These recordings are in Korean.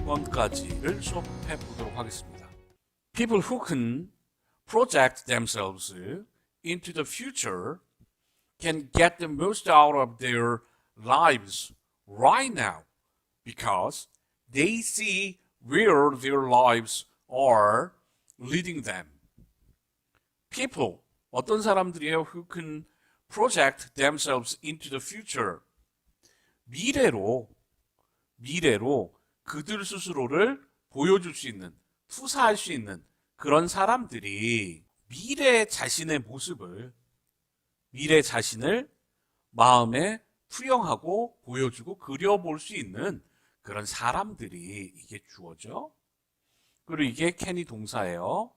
20번까지를 수업해 보도록 하겠습니다. People who can project themselves into the future can get the most out of their lives right now because they see where their lives are leading them. People, 어떤 사람들이에요? Who can project themselves into the future. 미래로 그들 스스로를 보여줄 수 있는, 투사할 수 있는 그런 사람들이 미래 자신의 모습을, 미래 자신을 마음에 투영하고 보여주고 그려볼 수 있는 그런 사람들이 이게 주어죠. 그리고 이게 can이 동사예요.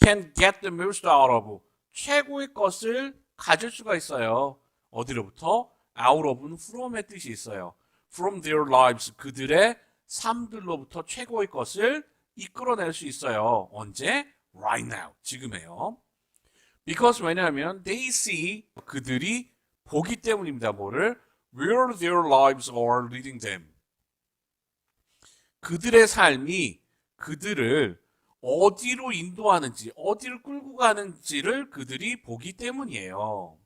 can get the most out of, 최고의 것을 가질 수가 있어요. 어디로부터? out of는 from의 뜻이 있어요. from their lives, 그들의 삶들로부터 최고의 것을 이끌어낼 수 있어요. 언제? right now, 지금에요. because 왜냐하면 they see, 그들이 보기 때문입니다. 뭐를? where their lives are leading them. 그들의 삶이 그들을 어디로 인도하는지, 어디를 끌고 가는지를 그들이 보기 때문이에요.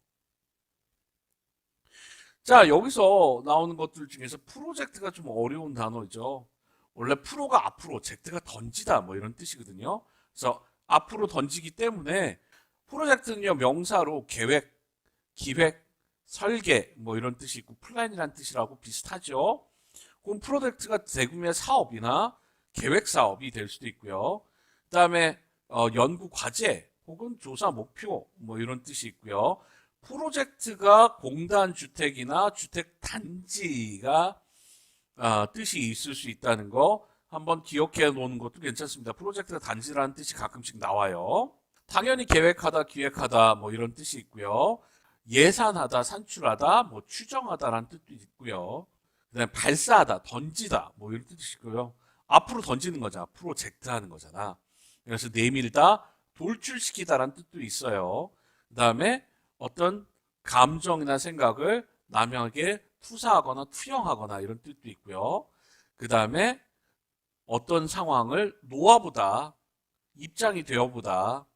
자, 여기서 나오는 것들 중에서 프로젝트가 좀 어려운 단어죠. 원래 프로가 앞으로, 젝트가 던지다 뭐 이런 뜻이거든요. 그래서 앞으로 던지기 때문에 프로젝트는요, 명사로 계획, 기획, 설계 뭐 이런 뜻이 있고 플랜이란 뜻이라고 비슷하죠. 그럼 프로젝트가 대규모의 사업이나 계획 사업이 될 수도 있고요. 그 다음에 연구 과제 혹은 조사 목표 뭐 이런 뜻이 있고요. 프로젝트가 공단 주택이나 주택 단지가 뜻이 있을 수 있다는 거 한번 기억해 놓는 것도 괜찮습니다. 프로젝트가 단지라는 뜻이 가끔씩 나와요. 당연히 계획하다, 기획하다 뭐 이런 뜻이 있고요. 예산하다, 산출하다, 뭐 추정하다라는 뜻도 있고요. 그다음에 발사하다, 던지다 뭐 이런 뜻이 있고요. 앞으로 던지는 거잖아. 프로젝트 하는 거잖아. 그래서 내밀다, 돌출시키다라는 뜻도 있어요. 그다음에 어떤 감정이나 생각을 남에게 투사하거나 투영하거나 이런 뜻도 있고요. 그 다음에 어떤 상황을 놓아보다, 입장이 되어보다,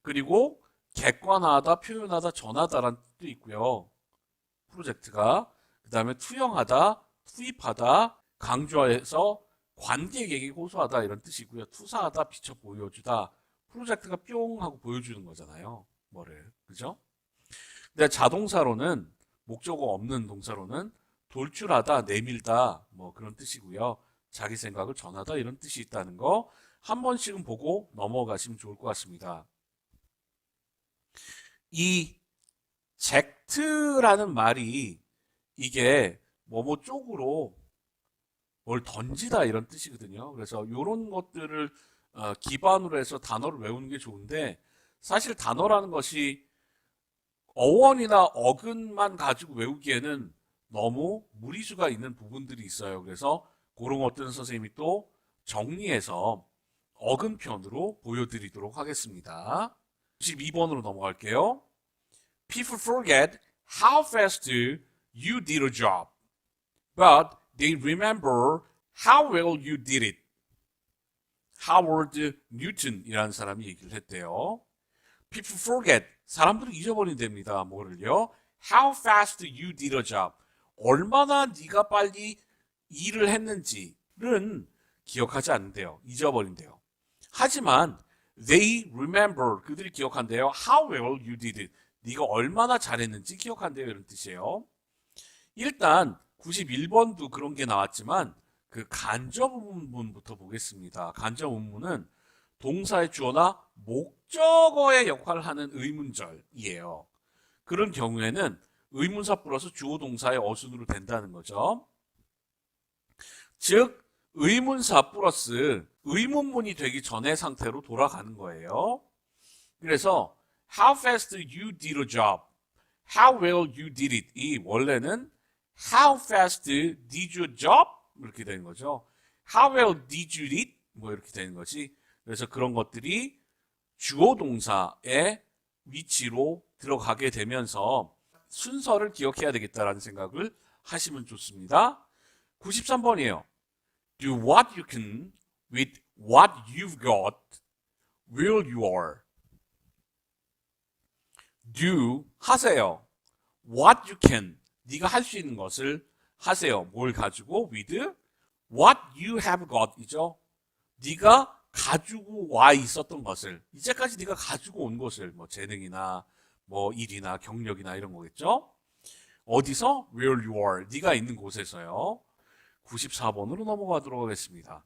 그리고 객관화하다, 표현하다, 전하다라는 뜻도 있고요. 프로젝트가. 그 다음에 투영하다, 투입하다, 강조해서 관객에게 호소하다 이런 뜻이고요. 투사하다, 비춰 보여주다. 프로젝트가 뿅 하고 보여주는 거잖아요. 뭐를. 그죠? 근데 자동사로는, 목적어 없는 동사로는 돌출하다, 내밀다 뭐 그런 뜻이고요. 자기 생각을 전하다 이런 뜻이 있다는 거 한 번씩은 보고 넘어가시면 좋을 것 같습니다. 이 젝트라는 말이 이게 뭐뭐 쪽으로 뭘 던지다 이런 뜻이거든요. 그래서 이런 것들을 기반으로 해서 단어를 외우는 게 좋은데 사실 단어라는 것이 어원이나 어근만 가지고 외우기에는 너무 무리수가 있는 부분들이 있어요. 그래서 그런 것들은 선생님이 또 정리해서 어근편으로 보여드리도록 하겠습니다. 92번으로 넘어갈게요. People forget how fast you did a job, but they remember how well you did it. 하워드 뉴턴이라는 사람이 얘기를 했대요. People forget, 사람들은 잊어버린답니다. 뭐를요? How fast you did a job. 얼마나 네가 빨리 일을 했는지는 기억하지 않는데요. 잊어버린대요. 하지만 they remember, 그들이 기억한대요. How well you did it. 네가 얼마나 잘했는지 기억한대요. 이런 뜻이에요. 일단 91번도 그런 게 나왔지만 그 간접 의문부터 보겠습니다. 간접 의문은 동사의 주어나 목적어의 역할을 하는 의문절이에요. 그런 경우에는 의문사 플러스 주어 동사의 어순으로 된다는 거죠. 즉 의문사 플러스 의문문이 되기 전의 상태로 돌아가는 거예요. 그래서 how fast you did a job, how well you did it, 이 원래는 how fast did your job 이렇게 되는 거죠. how well did you did 뭐 이렇게 되는 거지. 그래서 그런 것들이 주어 동사의 위치로 들어가게 되면서 순서를 기억해야 되겠다라는 생각을 하시면 좋습니다. 93번이에요. Do what you can with what you've got where you are. Do 하세요. What you can 네가 할 수 있는 것을 하세요. 뭘 가지고 with what you have got 이죠. 네가 가지고 와 있었던 것을 이제까지 네가 가지고 온 것을 뭐 재능이나 뭐 일이나 경력이나 이런 거겠죠. 어디서? Where you are. 네가 있는 곳에서요. 94번으로 넘어가도록 하겠습니다.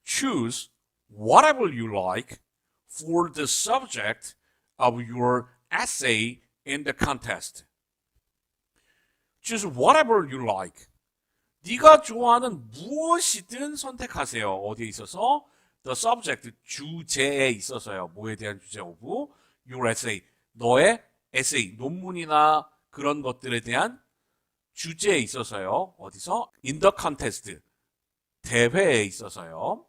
Choose whatever you like for the subject of your essay in the contest. Choose whatever you like. 네가 좋아하는 무엇이든 선택하세요. 어디에 있어서? The subject, 주제에 있어서요. 뭐에 대한 주제 of your essay. 너의 에세이, 논문이나 그런 것들에 대한 주제에 있어서요. 어디서? In the contest. 대회에 있어서요.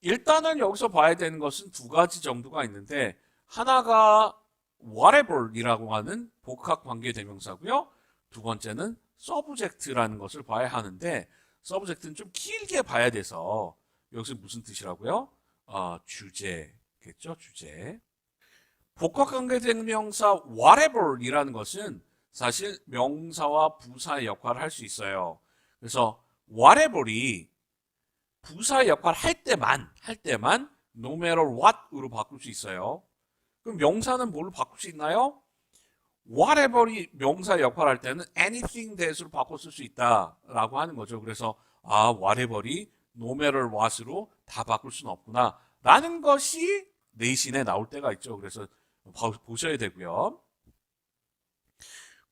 일단은 여기서 봐야 되는 것은 두 가지 정도가 있는데 하나가 whatever이라고 하는 복합관계대명사고요. 두 번째는 subject라는 것을 봐야 하는데 subject는 좀 길게 봐야 돼서 여기서 무슨 뜻이라고요? 주제겠죠. 주제. 복합관계대명사 whatever이라는 것은 사실 명사와 부사의 역할을 할 수 있어요. 그래서 whatever이 부사의 역할을 할 때만 no matter what으로 바꿀 수 있어요. 그럼 명사는 뭘로 바꿀 수 있나요? whatever이 명사의 역할을 할 때는 anything that으로 바꿔 쓸 수 있다라고 하는 거죠. 그래서 whatever이 no matter what으로 다 바꿀 수는 없구나 라는 것이 내신에 나올 때가 있죠. 그래서 보셔야 되고요.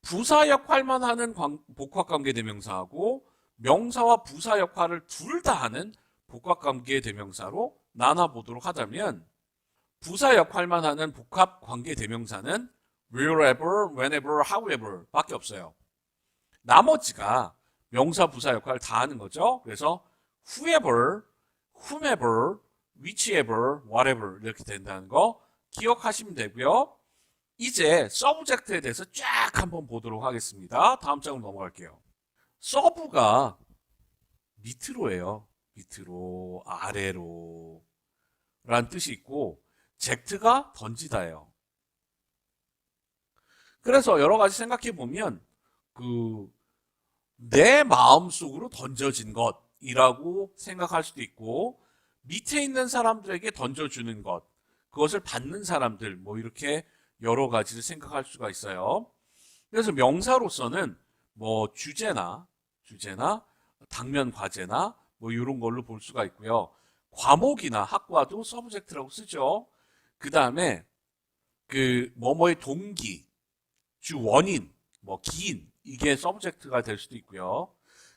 부사 역할만 하는 복합관계대명사하고 명사와 부사 역할을 둘 다 하는 복합관계대명사로 나눠보도록 하자면 부사 역할만 하는 복합관계대명사는 wherever, whenever, however 밖에 없어요. 나머지가 명사, 부사 역할을 다 하는 거죠. 그래서 whoever, whomever, whichever, whatever 이렇게 된다는 거 기억하시면 되고요. 이제 subject에 대해서 쫙 한번 보도록 하겠습니다. 다음 장으로 넘어갈게요. 서브가 밑으로예요. 밑으로, 아래로 라는 뜻이 있고 젝트가 던지다예요. 그래서 여러 가지 생각해 보면 내 마음속으로 던져진 것이라고 생각할 수도 있고 밑에 있는 사람들에게 던져주는 것, 그것을 받는 사람들 뭐 이렇게 여러 가지를 생각할 수가 있어요. 그래서 명사로서는 뭐 주제나 당면 과제나 뭐 이런 걸로 볼 수가 있고요. 과목이나 학과도 서브젝트라고 쓰죠. 그 다음에 뭐뭐의 동기, 주 원인, 뭐 기인 이게 서브젝트가 될 수도 있고요.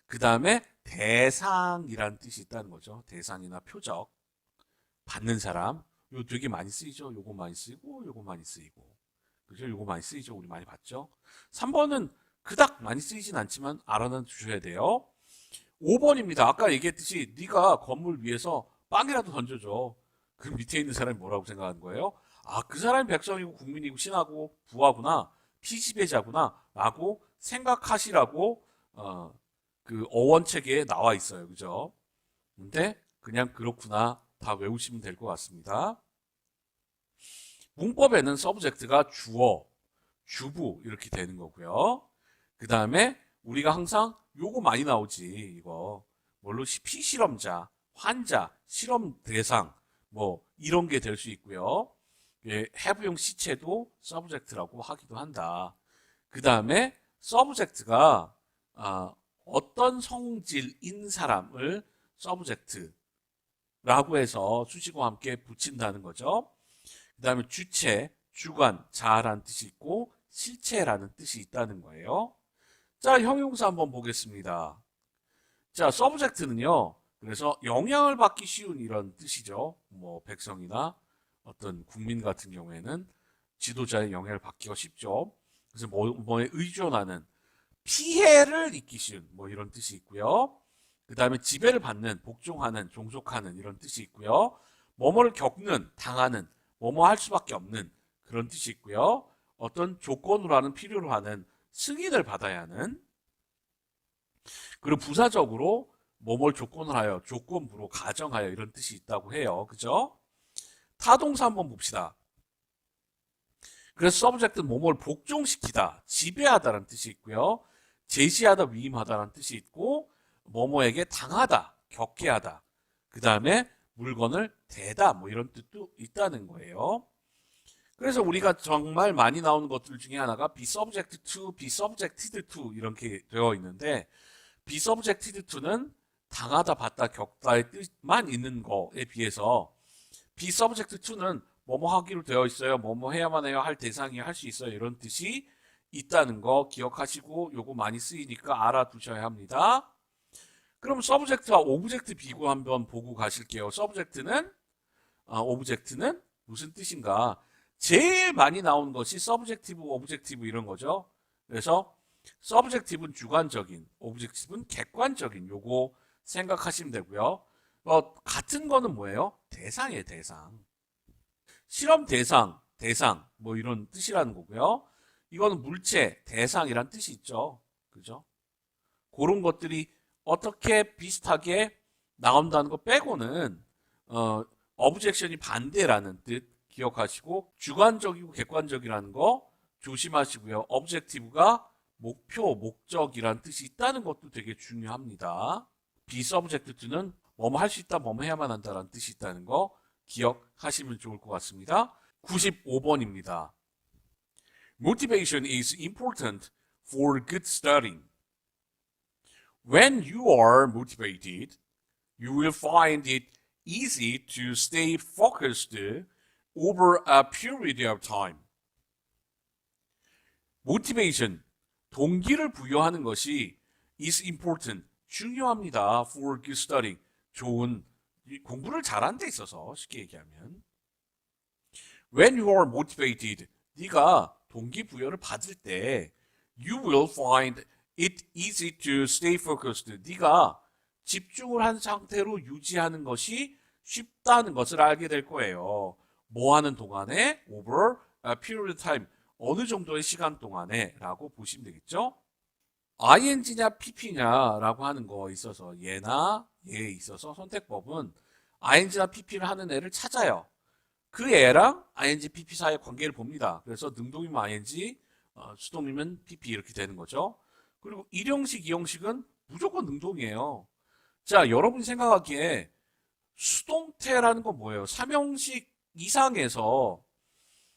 그 다음에 대상이라는 뜻이 있다는 거죠. 대상이나 표적, 받는 사람. 요 되게 많이 쓰이죠. 요거 많이 쓰이고 요거 많이 쓰이고. 그죠? 요거 많이 쓰이죠. 우리 많이 봤죠. 3번은 그닥 많이 쓰이진 않지만 알아는 주셔야 돼요. 5번입니다. 아까 얘기했듯이 네가 건물 위에서 빵이라도 던져줘. 그 밑에 있는 사람이 뭐라고 생각하는 거예요? 그 사람이 백성이고 국민이고 신하고 부하구나. 피지배자구나. 라고 생각하시라고 그 어원책에 나와 있어요. 그죠? 근데 그냥 그렇구나. 다 외우시면 될 것 같습니다. 문법에는 서브젝트가 주어, 주부 이렇게 되는 거고요. 그 다음에 우리가 항상 요거 많이 나오지. 이거 뭘로 피실험자, 환자, 실험 대상 뭐 이런 게 될 수 있고요. have용 시체도 서브젝트라고 하기도 한다. 그 다음에 서브젝트가 어떤 성질인 사람을 서브젝트라고 해서 수식어와 함께 붙인다는 거죠. 그 다음에 주체, 주관, 자라는 뜻이 있고 실체라는 뜻이 있다는 거예요. 자, 형용사 한번 보겠습니다. 자, 서브젝트는요. 그래서 영향을 받기 쉬운 이런 뜻이죠. 뭐 백성이나 어떤 국민 같은 경우에는 지도자의 영향을 받기가 쉽죠. 그래서 뭐에 의존하는 피해를 입기 쉬운 뭐 이런 뜻이 있고요. 그 다음에 지배를 받는, 복종하는, 종속하는 이런 뜻이 있고요. 뭐뭐를 겪는, 당하는, 뭐뭐 할 수밖에 없는 그런 뜻이 있고요. 어떤 조건으로 하는, 필요로 하는 승인을 받아야 하는. 그리고 부사적으로 뭐뭘 조건을 하여, 조건부로 가정하여 이런 뜻이 있다고 해요. 그죠? 타동사 한번 봅시다. 그래서 subject는 뭐뭘 복종시키다, 지배하다라는 뜻이 있고요. 제시하다, 위임하다라는 뜻이 있고, 뭐뭐에게 당하다, 겪게 하다. 그 다음에 물건을 대다, 뭐 이런 뜻도 있다는 거예요. 그래서 우리가 정말 많이 나오는 것들 중에 하나가 be subject to, be subjected to 이렇게 되어 있는데, be subjected to는 당하다, 받다, 겪다의 뜻만 있는 거에 비해서 be subject to는 뭐뭐 하기로 되어 있어요. 뭐뭐 해야만 해요. 할 대상이 할 수 있어요. 이런 뜻이 있다는 거 기억하시고 요거 많이 쓰이니까 알아두셔야 합니다. 그럼 subject와 object 비교 한번 보고 가실게요. subject는 object는 무슨 뜻인가? 제일 많이 나오는 것이 subjective, objective 이런 거죠. 그래서 subjective는 주관적인, objective는 객관적인 요거 생각하시면 되고요. 같은 거는 뭐예요? 대상이에요, 대상. 실험 대상, 대상 뭐 이런 뜻이라는 거고요. 이거는 물체, 대상이란 뜻이 있죠. 그죠? 그런 것들이 어떻게 비슷하게 나온다는 거 빼고는 어브젝션이 반대라는 뜻 기억하시고 주관적이고 객관적이라는 거 조심하시고요. objective가 목표, 목적이라는 뜻이 있다는 것도 되게 중요합니다. 비서브젝트는 뭐뭐 할 수 있다, 뭐뭐 해야만 한다라는 뜻이 있다는 거 기억하시면 좋을 것 같습니다. 95번입니다. Motivation is important for good studying. When you are motivated, you will find it easy to stay focused over a period of time. Motivation, 동기를 부여하는 것이 is important, 중요합니다. for good studying, 좋은 공부를 잘하는 데 있어서 쉽게 얘기하면 when you are motivated, 네가 동기부여를 받을 때 you will find it easy to stay focused. 네가 집중을 한 상태로 유지하는 것이 쉽다는 것을 알게 될 거예요. 뭐 하는 동안에? over a period of time. 어느 정도의 시간 동안에 라고 보시면 되겠죠? ing냐 pp냐라고 하는 거에 있어서 얘나 얘에 있어서 선택법은 ing나 pp를 하는 애를 찾아요. 그 애랑 ing, pp 사이의 관계를 봅니다. 그래서 능동이면 ing, 수동이면 pp 이렇게 되는 거죠. 그리고 1형식, 2형식은 무조건 능동이에요. 자, 여러분이 생각하기에 수동태라는 건 뭐예요? 3형식 이상에서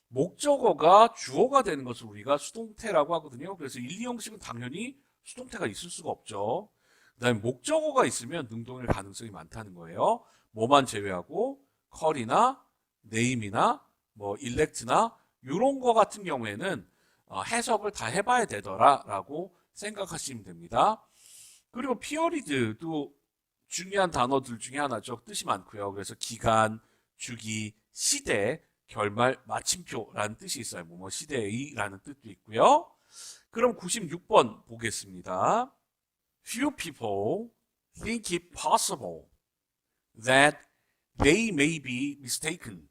목적어가 주어가 되는 것을 우리가 수동태라고 하거든요. 그래서 1, 2형식은 당연히 수동태가 있을 수가 없죠. 그 다음에 목적어가 있으면 능동일 가능성이 많다는 거예요. 뭐만 제외하고 컬이나 네임이나 뭐 일렉트나 이런 거 같은 경우에는 해석을 다 해봐야 되더라라고 생각하시면 됩니다. 그리고 피어리드도 중요한 단어들 중에 하나죠. 뜻이 많고요. 그래서 기간, 주기, 시대, 결말, 마침표라는 뜻이 있어요. 뭐 시대의라는 뜻도 있고요. 그럼 96번 보겠습니다. Few people think it possible that they may be mistaken.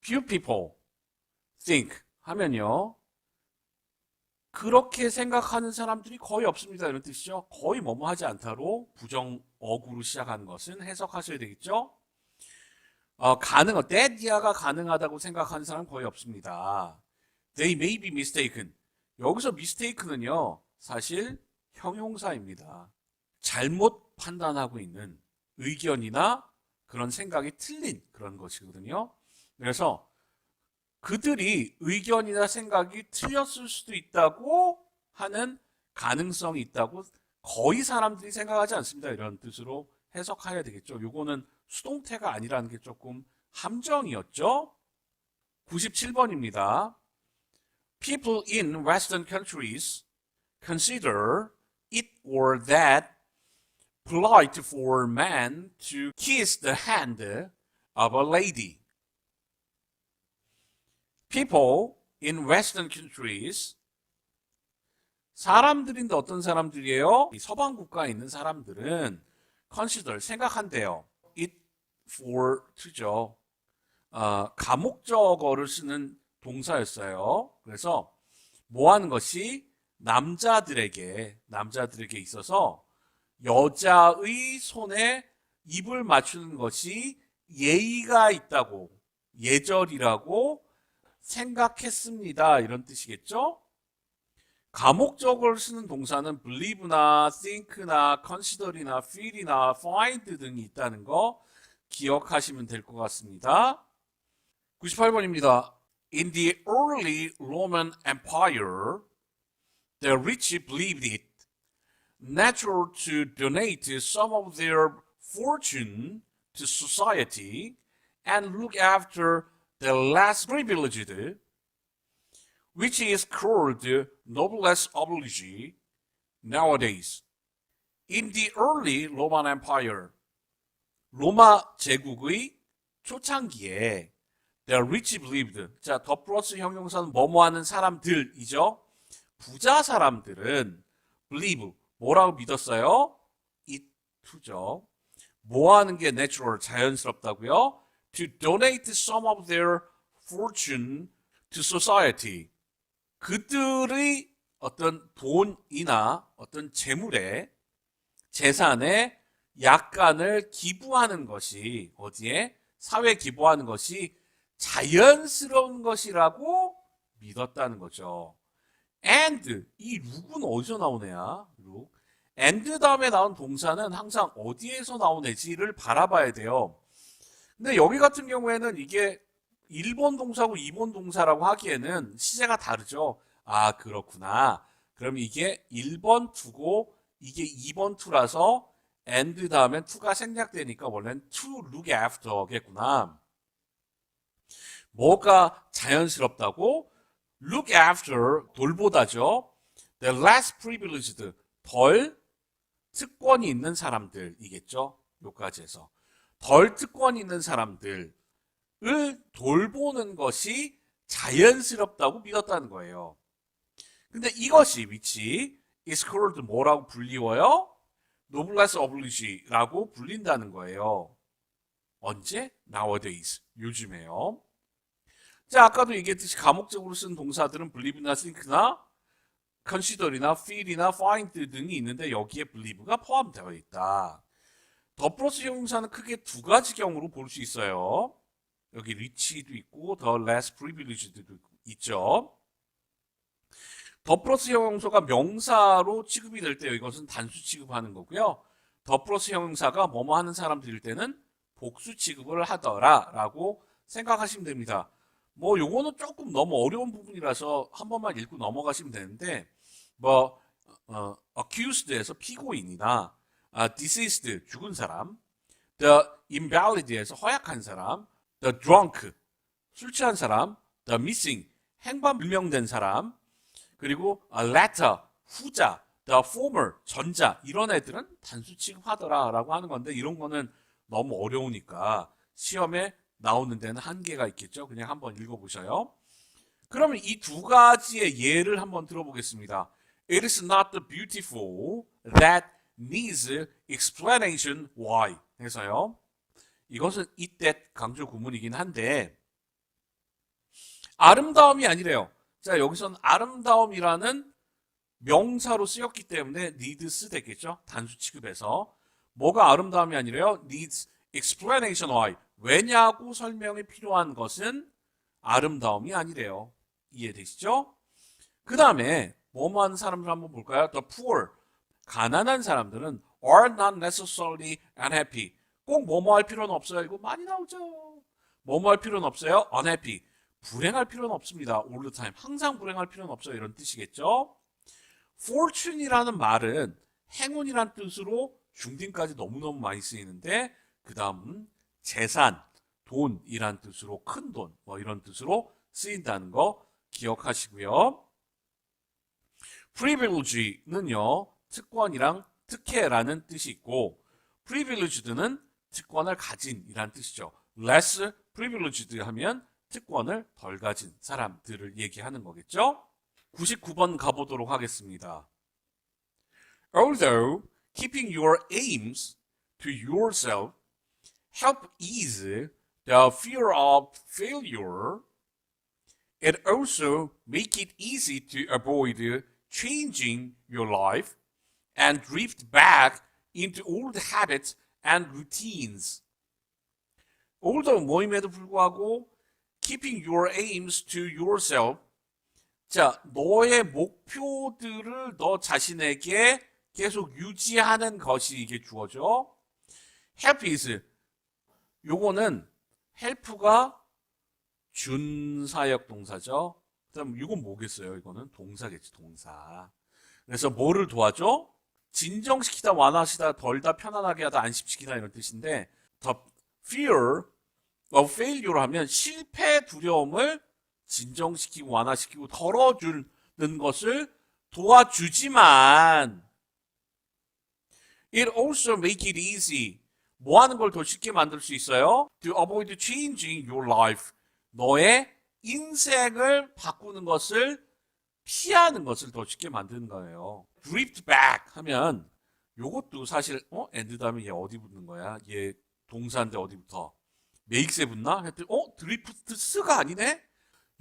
Few people think 하면요. 그렇게 생각하는 사람들이 거의 없습니다. 이런 뜻이죠. 거의 뭐뭐 하지 않다로 부정어구로 시작하는 것은 해석하셔야 되겠죠. that 가능하다고 생각하는 사람은 거의 없습니다. They may be mistaken. 여기서 mistaken은요, 사실 형용사입니다. 잘못 판단하고 있는 의견이나 그런 생각이 틀린 그런 것이거든요. 그래서 그들이 의견이나 생각이 틀렸을 수도 있다고 하는 가능성이 있다고 거의 사람들이 생각하지 않습니다. 이런 뜻으로 해석해야 되겠죠. 요거는 수동태가 아니라는 게 조금 함정이었죠. 97번입니다. People in Western countries consider it or that polite for men to kiss the hand of a lady. People in Western countries 사람들인데 어떤 사람들이에요? 서방 국가에 있는 사람들은 consider 생각한대요. it for to죠. 가목적어를 쓰는 동사였어요. 그래서 뭐 하는 것이 남자들에게 있어서 여자의 손에 입을 맞추는 것이 예의가 있다고, 예절이라고 생각했습니다. 이런 뜻이겠죠? 가목적어를 쓰는 동사는 believe나 think나 consider이나 feel이나 find 등이 있다는 거 기억하시면 될 것 같습니다. 98번입니다. In the early Roman Empire, the rich believed it natural to donate some of their fortune to society and look after the less privileged, which is called noblesse oblige nowadays. In the early Roman Empire, 로마 제국의 초창기에 the rich believed. 자, 더 플러스 형용사는 뭐뭐 하는 사람들이죠. 부자 사람들은 believe. 뭐라고 믿었어요? it to죠. 뭐 하는 게 natural, 자연스럽다고요? To donate some of their fortune to society. 그들의 어떤 돈이나 어떤 재물에, 재산에 약간을 기부하는 것이, 어디에? 사회에 기부하는 것이 자연스러운 것이라고 믿었다는 거죠. and, 이 룩은 어디서 나오네야? 룩. and 다음에 나온 동사는 항상 어디에서 나오는지를 바라봐야 돼요. 근데 여기 같은 경우에는 이게 1번 동사고 2번 동사라고 하기에는 시제가 다르죠. 아, 그렇구나. 그럼 이게 1번 투고 이게 2번 투라서 and 다음엔 to가 생략되니까 원래는 to look after겠구나. 뭐가 자연스럽다고? look after, 돌보다죠. the less privileged, 덜 특권이 있는 사람들이겠죠. 요까지 해서. 덜 특권이 있는 사람들을 돌보는 것이 자연스럽다고 믿었다는 거예요. 근데 이것이 which is called 뭐라고 불리워요? noblesse oblige라고 불린다는 거예요. 언제? nowadays. 요즘에요. 자, 아까도 얘기했듯이 가목적으로 쓴 동사들은 believe나 think나 consider이나 feel이나 find 등이 있는데 여기에 believe가 포함되어 있다. 더 플러스 형용사는 크게 두 가지 경우로 볼 수 있어요. 여기 rich도 있고 the less privileged도 있죠. 더 플러스 형용사가 명사로 취급이 될 때 이것은 단수 취급하는 거고요. 더 플러스 형용사가 뭐뭐 하는 사람들일 때는 복수 취급을 하더라라고 생각하시면 됩니다. 뭐 요거는 조금 너무 어려운 부분이라서 한 번만 읽고 넘어가시면 되는데 accused에서 피고인이나 deceased 죽은 사람, the invalid에서 허약한 사람, the drunk 술 취한 사람, the missing 행방불명된 사람, 그리고 latter 후자, the former 전자 이런 애들은 단수 취급하더라라고 하는 건데 이런 거는 너무 어려우니까 시험에 나오는 데는 한계가 있겠죠. 그냥 한번 읽어보셔요. 그러면 이 두 가지의 예를 한번 들어보겠습니다. It is not the beautiful that needs explanation why 해서요. 이것은 이때 강조 구문이긴 한데 아름다움이 아니래요. 자, 여기서는 아름다움이라는 명사로 쓰였기 때문에 needs 됐겠죠. 단수 취급해서. 뭐가 아름다움이 아니래요? needs explanation why. 왜냐고 설명이 필요한 것은 아름다움이 아니래요. 이해되시죠? 그 다음에 뭐뭐 하는 사람들 한번 볼까요? The poor. 가난한 사람들은 are not necessarily unhappy. 꼭 뭐뭐 할 필요는 없어요. 이거 많이 나오죠. 뭐뭐 할 필요는 없어요. unhappy. 불행할 필요는 없습니다. all the time. 항상 불행할 필요는 없어요. 이런 뜻이겠죠? fortune이라는 말은 행운이란 뜻으로 중딩까지 너무너무 많이 쓰이는데 그 다음은 재산, 돈이란 뜻으로 큰 돈, 뭐 이런 뜻으로 쓰인다는 거 기억하시고요. privilege는요, 특권이랑 특혜라는 뜻이 있고 privileged는 특권을 가진이란 뜻이죠. less privileged 하면 특권을 덜 가진 사람들을 얘기하는 거겠죠. 99번 가보도록 하겠습니다. Although keeping your aims to yourself help ease the fear of failure, it also make it easy to avoid changing your life and drift back into old habits and routines. 올더 모임에도 불구하고 keeping your aims to yourself. 자, 너의 목표들을 너 자신에게 계속 유지하는 것이 이게 주어져. help is 요거는 help가 준사역 동사죠. 그럼 이건 뭐겠어요? 이거는 동사겠지, 동사. 그래서 뭐를 도와줘? 진정시키다, 완화시다, 덜다, 편안하게 하다, 안심시키다 이런 뜻인데 the fear of failure 하면 실패 두려움을 진정시키고 완화시키고 덜어주는 것을 도와주지만 it also make it easy. 뭐 하는 걸 더 쉽게 만들 수 있어요? To avoid changing your life. 너의 인생을 바꾸는 것을 피하는 것을 더 쉽게 만드는 거예요. drift back 하면 요것도 사실 and 다음에 얘 어디 붙는 거야? 얘 동사인데 어디부터? make에 붙나? 했더니 drifts가 아니네?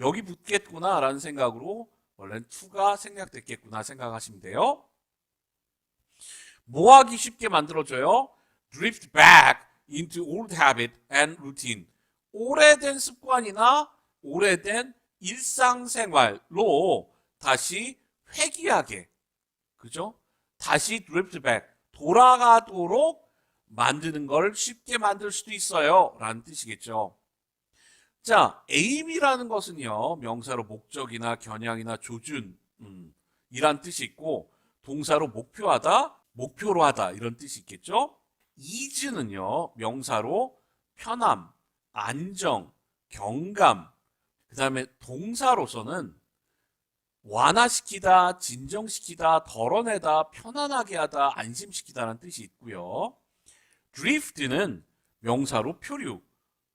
여기 붙겠구나 라는 생각으로 원래는 to가 생략됐겠구나 생각하시면 돼요. 뭐 하기 쉽게 만들어줘요? drift back into old habit and routine. 오래된 습관이나 오래된 일상생활로 다시 회귀하게, 그죠? 다시 drift back, 돌아가도록 만드는 걸 쉽게 만들 수도 있어요 라는 뜻이겠죠. 자, aim이라는 것은요, 명사로 목적이나 겨냥이나 조준 이란 뜻이 있고 동사로 목표하다, 목표로 하다 이런 뜻이 있겠죠. ease는요, 명사로 편함, 안정, 경감, 그 다음에 동사로서는 완화시키다, 진정시키다, 덜어내다, 편안하게 하다, 안심시키다라는 뜻이 있고요. drift는 명사로 표류,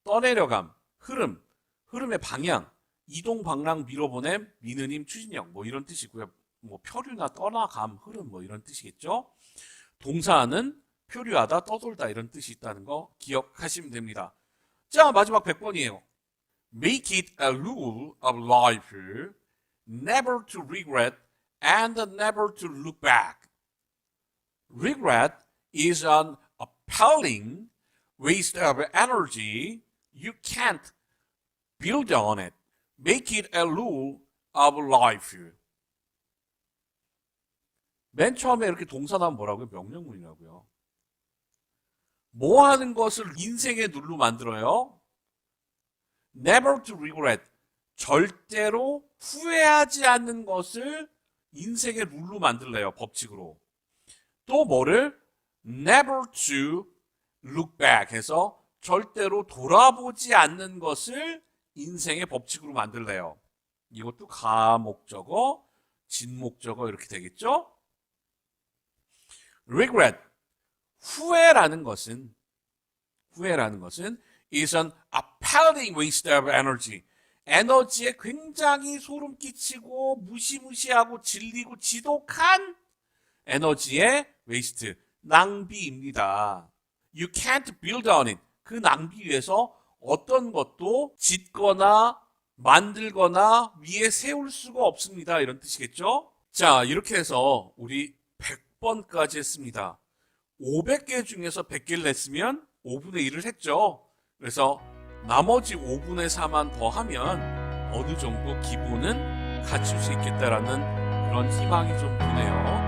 떠내려감, 흐름, 흐름의 방향, 이동, 방랑, 밀어보냄, 미는 힘, 추진력 뭐 이런 뜻이고요. 뭐 표류나 떠나감, 흐름 뭐 이런 뜻이겠죠. 동사는 표류하다, 떠돌다 이런 뜻이 있다는 거 기억하시면 됩니다. 자, 마지막 100번이에요. Make it a rule of life, never to regret and never to look back. Regret is an appalling waste of energy. You can't build on it. Make it a rule of life. 맨 처음에 이렇게 동사 나오면 뭐라고요? 명령문이라고요. 뭐 하는 것을 인생의 룰로 만들어요? Never to regret. 절대로 후회하지 않는 것을 인생의 룰로 만들래요. 법칙으로. 또 뭐를? Never to look back 해서 절대로 돌아보지 않는 것을 인생의 법칙으로 만들래요. 이것도 가목적어, 진목적어 이렇게 되겠죠? regret. 후회라는 것은 is an appalling waste of energy. 에너지에 굉장히 소름 끼치고 무시무시하고 질리고 지독한 에너지의 waste, 낭비입니다. You can't build on it. 그 낭비 위에서 어떤 것도 짓거나 만들거나 위에 세울 수가 없습니다. 이런 뜻이겠죠? 자, 이렇게 해서 우리 100번까지 했습니다. 500개 중에서 100개를 냈으면 5분의 1을 했죠. 그래서 나머지 5분의 4만 더 하면 어느 정도 기본은 갖출 수 있겠다라는 그런 희망이 좀 드네요.